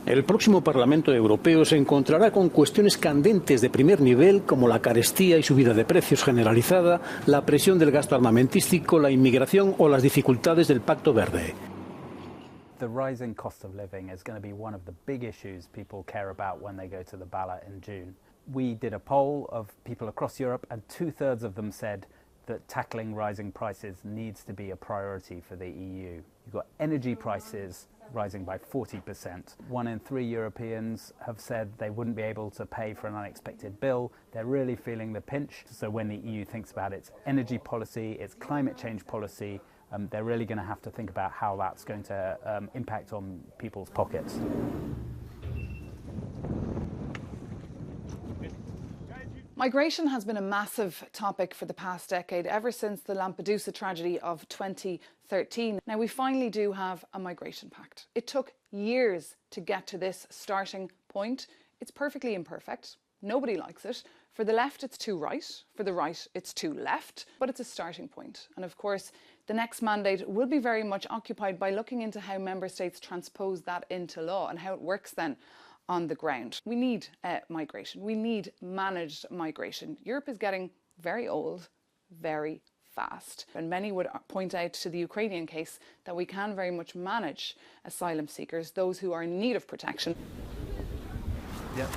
El próximo Parlamento Europeo se encontrará con cuestiones candentes de primer nivel como la carestía y subida de precios generalizada, la presión del gasto armamentístico, la inmigración o las dificultades del Pacto Verde. The rising cost of living is going to be one of the big issues people care about when they go to the ballot in June. We did a poll of people across Europe and 2/3 of them said that tackling rising prices needs to be a priority for the EU. You've got energy prices rising by 40%. 1 in 3 Europeans have said they wouldn't be able to pay for an unexpected bill. They're really feeling the pinch. So when the EU thinks about its energy policy, its climate change policy, they're really going to have to think about how that's going to impact on people's pockets. Migration has been a massive topic for the past decade, ever since the Lampedusa tragedy of 2013. Now, we finally do have a migration pact. It took years to get to this starting point. It's perfectly imperfect. Nobody likes it. For the left, it's too right. For the right, it's too left. But it's a starting point. And of course, the next mandate will be very much occupied by looking into how member states transpose that into law and how it works then on the ground. We need migration. We need managed migration. Europe is getting very old, very fast. And many would point out to the Ukrainian case that we can very much manage asylum seekers, those who are in need of protection. Yeah.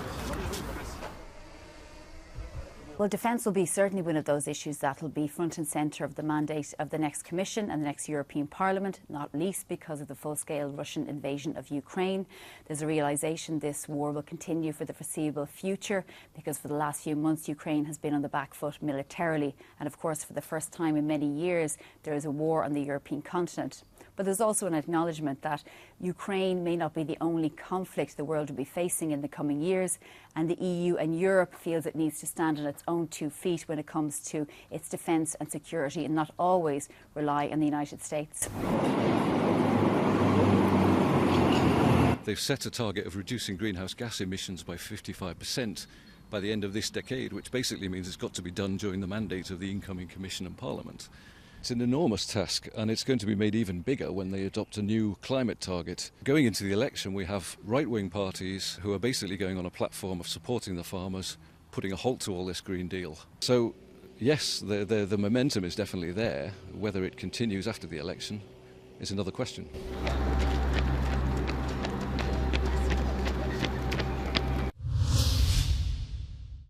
Well, defence will be certainly one of those issues that will be front and centre of the mandate of the next Commission and the next European Parliament, not least because of the full-scale Russian invasion of Ukraine. There's a realisation this war will continue for the foreseeable future because for the last few months Ukraine has been on the back foot militarily, and of course for the first time in many years there is a war on the European continent. But there's also an acknowledgement that Ukraine may not be the only conflict the world will be facing in the coming years, and the EU and Europe feels it needs to stand on its own 2 feet when it comes to its defence and security and not always rely on the United States. They've set a target of reducing greenhouse gas emissions by 55% by the end of this decade, which basically means it's got to be done during the mandate of the incoming Commission and Parliament. It's an enormous task, and it's going to be made even bigger when they adopt a new climate target. Going into the election, we have right-wing parties who are basically going on a platform of supporting the farmers, putting a halt to all this Green Deal. So, yes, the momentum is definitely there. Whether it continues after the election is another question.